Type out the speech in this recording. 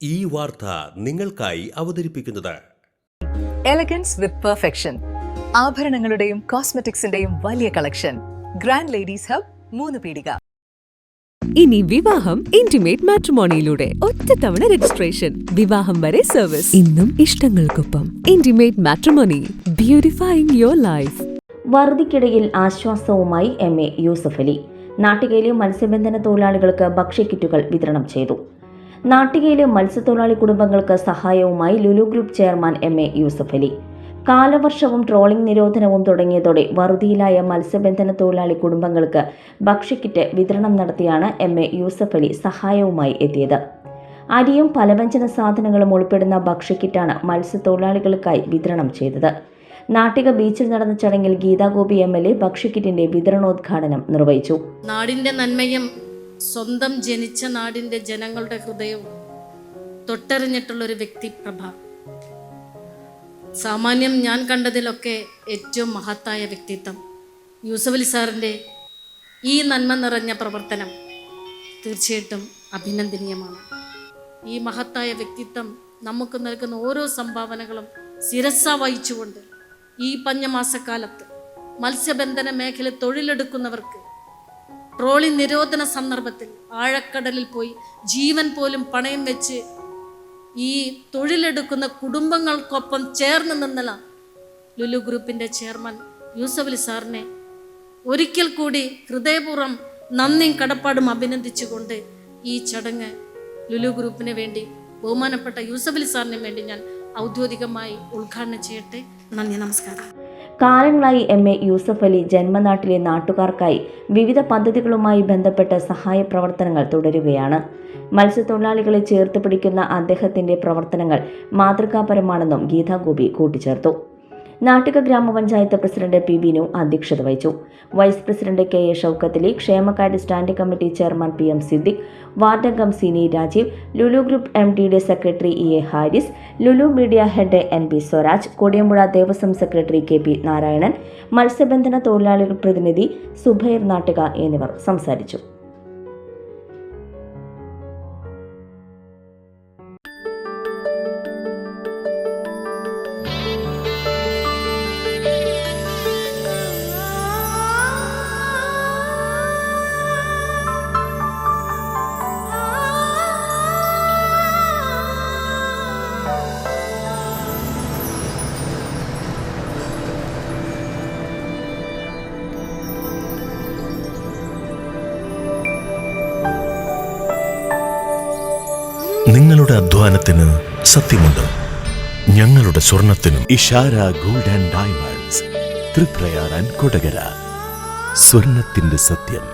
ഈ വാർത്ത നിങ്ങൾക്കായി അവതരിപ്പിക്കുന്നത് എലഗൻസ് വിത്ത് പെർഫെക്ഷൻ, ആഭരണങ്ങളുടെയും കോസ്മെറ്റിക്സിന്റെയും വലിയ കളക്ഷൻ. ഗ്രാൻഡ് ലേഡീസ് ഹബ്, 3 പീടിക. ഇനി വിവാഹം ഇന്റിമേറ്റ് മാട്രിമോണിയിലൂടെ ഒറ്റത്തവണ രജിസ്ട്രേഷൻ, വിവാഹം വരെ സർവീസ്. ഇന്നും ഇഷ്ടങ്ങൾക്കൊപ്പം intimate matrimony, beautifying your life. വറുതിക്കിടയിൽ ആശ്വാസവുമായി MA യൂസഫ് അലി. നാട്ടികയിലെ മത്സ്യബന്ധന തൊഴിലാളികൾക്ക് ഭക്ഷ്യക്കിറ്റുകൾ വിതരണം ചെയ്തു. നാട്ടികയിലെ മത്സ്യത്തൊഴിലാളി കുടുംബങ്ങൾക്ക് സഹായവുമായി Lulu group chairman MA Yusuff Ali. കാലവർഷവും ട്രോളിംഗ് നിരോധനവും തുടങ്ങിയതോടെ വറുതിയിലായ മത്സ്യബന്ധന തൊഴിലാളി കുടുംബങ്ങൾക്ക് ഭക്ഷ്യക്കിറ്റ് വിതരണം നടത്തിയാണ് MA യൂസഫ് അലി സഹായവുമായി എത്തിയത്. അരിയും പലവ്യഞ്ജന സാധനങ്ങളും ഉൾപ്പെടുന്ന ഭക്ഷ്യക്കിറ്റാണ് മത്സ്യത്തൊഴിലാളികൾക്കായി വിതരണം ചെയ്തത്. നാട്ടിക ബീച്ചിൽ നടന്ന ചടങ്ങിൽ ഗീതാഗോപി MLA ഭക്ഷ്യക്കിറ്റിന്റെ വിതരണോദ്ഘാടനം നിർവഹിച്ചു. നാടിന്റെ നന്മയും സ്വന്തം ജനിച്ച നാടിന്റെ ജനങ്ങളുടെ ഹൃദയവും തൊട്ടറിഞ്ഞിട്ടുള്ളൊരു വ്യക്തിപ്രഭ. സാമാന്യം ഞാൻ കണ്ടതിലൊക്കെ ഏറ്റവും മഹത്തായ വ്യക്തിത്വം യൂസഫ് അലി സാറിൻ്റെ ഈ നന്മ നിറഞ്ഞ പ്രവർത്തനം തീർച്ചയായിട്ടും അഭിനന്ദനീയമാണ്. ഈ മഹത്തായ വ്യക്തിത്വം നമുക്ക് നൽകുന്ന ഓരോ സംഭാവനകളും ശിരസ്സ വഹിച്ചുകൊണ്ട് ഈ പഞ്ഞമാസക്കാലത്ത് മത്സ്യബന്ധന മേഖല തൊഴിലെടുക്കുന്നവർക്ക് ട്രോളിംഗ് നിരോധന സന്ദർഭത്തിൽ ആഴക്കടലിൽ പോയി ജീവൻ പോലും പണയം വെച്ച് ഈ തൊഴിലെടുക്കുന്ന കുടുംബങ്ങൾക്കൊപ്പം ചേർന്ന് നിന്നുള്ള ലുലു ഗ്രൂപ്പിൻ്റെ ചെയർമാൻ യൂസഫ് അലി സാറിനെ ഒരിക്കൽ കൂടി ഹൃദയപൂർവ്വം നന്ദിയും കടപ്പാടും അഭിനന്ദിച്ചുകൊണ്ട് ഈ ചടങ്ങ് ലുലു ഗ്രൂപ്പിന് വേണ്ടി ബഹുമാനപ്പെട്ട യൂസഫ് അലി സാറിന് വേണ്ടി ഞാൻ ഔദ്യോഗികമായി ഉദ്ഘാടനം ചെയ്യട്ടെ. നന്ദി, നമസ്കാരം. കാലങ്ങളായി MA യൂസഫ് അലി ജന്മനാട്ടിലെ നാട്ടുകാർക്കായി വിവിധ പദ്ധതികളുമായി ബന്ധപ്പെട്ട സഹായ പ്രവർത്തനങ്ങൾ തുടരുകയാണ്. മത്സ്യത്തൊഴിലാളികളെ ചേർത്ത് പിടിക്കുന്ന അദ്ദേഹത്തിന്റെ പ്രവർത്തനങ്ങൾ മാതൃകാപരമാണെന്നും ഗീതാഗോപി കൂട്ടിച്ചേർത്തു. നാട്ടിക ഗ്രാമപഞ്ചായത്ത് പ്രസിഡന്റ് P. ബിനു അധ്യക്ഷത വഹിച്ചു. Vice president KA Shoukath Ali, ക്ഷേമകാര്യ standing committee chairman PM Siddique, വാർഡംഗം സിനി രാജീവ്, ലുലു ഗ്രൂപ്പ് MDയുടെ secretary EA Haris, Lulu media head NB Swaraj, Kodiyampuzha Devaswom secretary KP Narayanan, മത്സ്യബന്ധന തൊഴിലാളികൾ പ്രതിനിധി സുബൈർ നാട്ടിക എന്നിവർ സംസാരിച്ചു. നിങ്ങളുടെ അധ്വാനത്തിന് സത്യമുണ്ട്, ഞങ്ങളുടെ സ്വർണത്തിനും. Ishara gold and diamonds, Triprayar and Kodakara. സ്വർണത്തിന്റെ സത്യം.